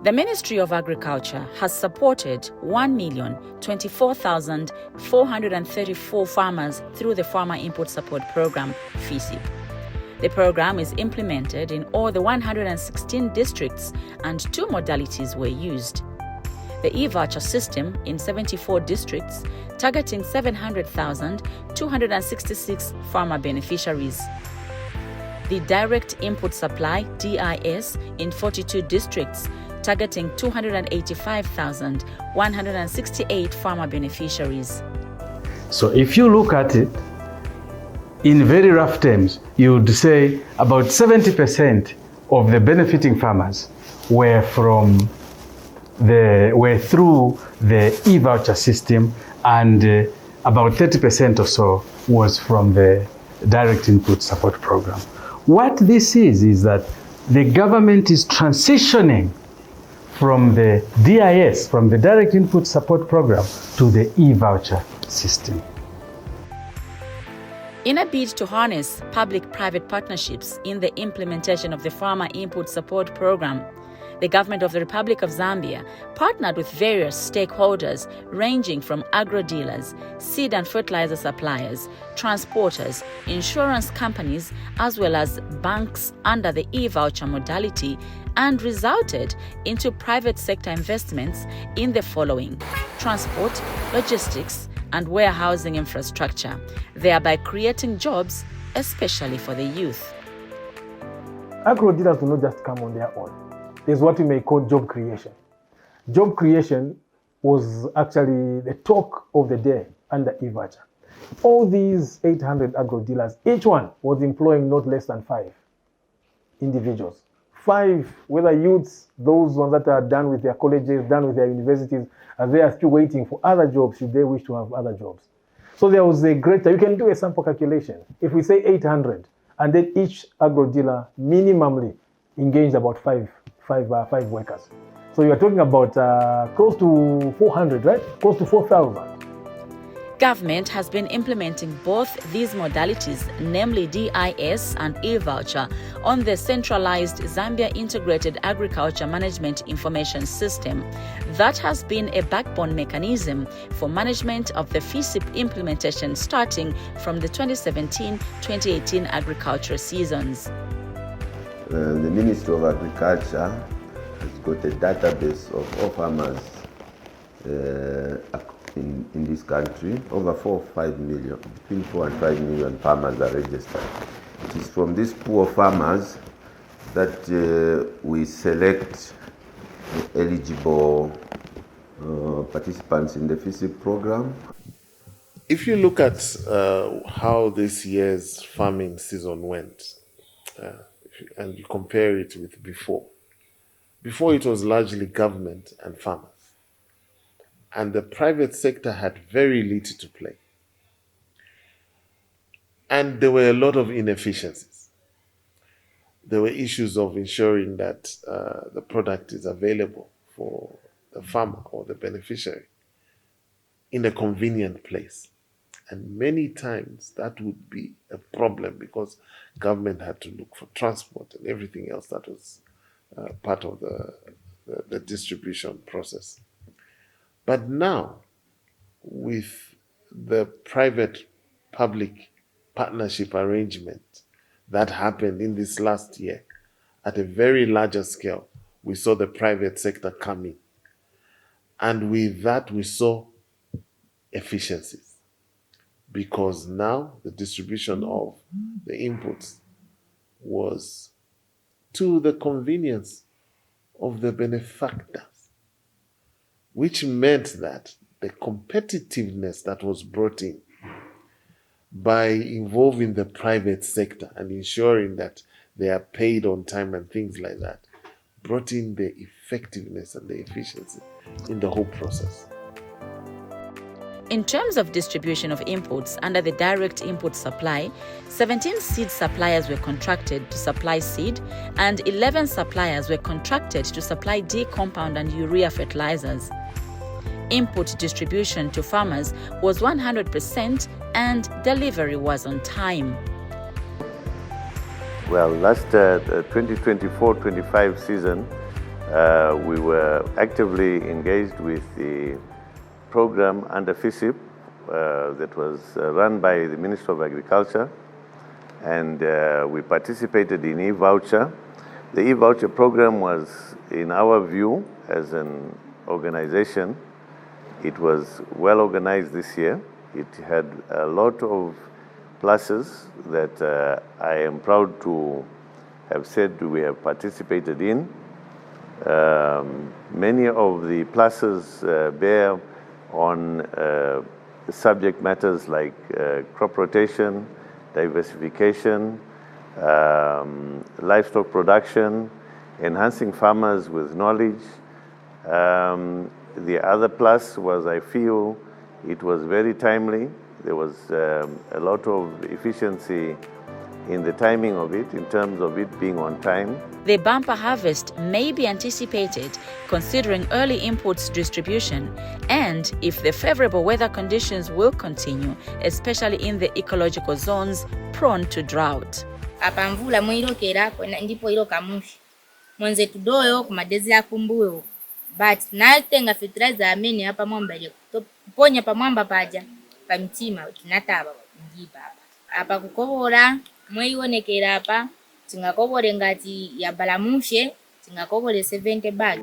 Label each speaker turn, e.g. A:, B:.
A: The Ministry of Agriculture has supported 1,024,434 farmers through the Farmer Input Support Program, FISP. The program is implemented in all the 116 districts and 2 modalities were used. The e-voucher system in 74 districts, targeting 700,266 farmer beneficiaries. The direct input supply, DIS, in 42 districts, targeting 285,168 farmer beneficiaries.
B: So if you look at it, in very rough terms, you would say about 70% of the benefiting farmers were through the e-voucher system, and about 30% or so was from the direct input support program. What this is that the government is transitioning from the DIS, from the direct input support program, to the e-voucher system.
A: In a bid to harness public-private partnerships in the implementation of the Farmer Input Support Program, the government of the Republic of Zambia partnered with various stakeholders ranging from agro-dealers, seed and fertilizer suppliers, transporters, insurance companies, as well as banks under the e-voucher modality, and resulted into private sector investments in the following: transport, logistics, and warehousing infrastructure, thereby creating jobs, especially for the youth.
C: Agro-dealers do not just come on their own. There's what we may call job creation. Job creation was actually the talk of the day under e-voucher. All these 800 agro-dealers, each one was employing not less than 5 individuals. 5, whether youths, those ones that are done with their colleges, done with their universities, and they are still waiting for other jobs should they wish to have other jobs. So there was a greater, you can do a sample calculation. If we say 800, and then each agro-dealer minimally engaged about five workers. So you're talking about close to 400, right? Close to 4,000.
A: Government has been implementing both these modalities, namely DIS and e-voucher, on the centralized Zambia Integrated Agriculture Management Information System. That has been a backbone mechanism for management of the FISP implementation starting from the 2017-2018 agricultural seasons.
D: The Ministry of Agriculture has got a database of all farmers in this country. Over 4 or 5 million, between 4 and 5 million farmers are registered. It is from this pool of farmers that we select eligible participants in the FISP program.
E: If you look at how this year's farming season went, and you compare it with before it was largely government and farmers. And the private sector had very little to play. And there were a lot of inefficiencies. There were issues of ensuring that the product is available for the farmer or the beneficiary in a convenient place. And many times that would be a problem because government had to look for transport and everything else that was part of the distribution process. But now, with the private-public partnership arrangement that happened in this last year, at a very larger scale, we saw the private sector coming. And with that, we saw efficiencies. Because now the distribution of the inputs was to the convenience of the benefactors, which meant that the competitiveness that was brought in by involving the private sector and ensuring that they are paid on time and things like that, brought in the effectiveness and the efficiency in the whole process.
A: In terms of distribution of inputs under the direct input supply, 17 seed suppliers were contracted to supply seed and 11 suppliers were contracted to supply D-compound and urea fertilizers. Input distribution to farmers was 100% and delivery was on time.
D: Well, last 2024-25 season, we were actively engaged with the program under FISP that was run by the Ministry of Agriculture, and we participated in e-voucher. The e-voucher program was, in our view, as an organization, it was well organized this year. It had a lot of pluses that I am proud to have said we have participated in. Many of the pluses bear on subject matters like crop rotation, diversification, livestock production, enhancing farmers with knowledge. The other plus was, I feel, it was very timely. There was a lot of efficiency in the timing of it, in terms of it being on time.
A: The bumper harvest may be anticipated considering early inputs distribution and if the favorable weather conditions will continue, especially in the ecological zones prone to drought.
F: Apa mvula mwirokera ndipo iroka mushi mwenze tudoyo kumadezi ya kumbuyo but natenga fertilizer amene hapa mwamba ile kuponya pa mwamba paja pa mtima tinataba ngipa apa kukobola mwionekera apa tingakobole ngati ya balamushe tingakobole 70 bag.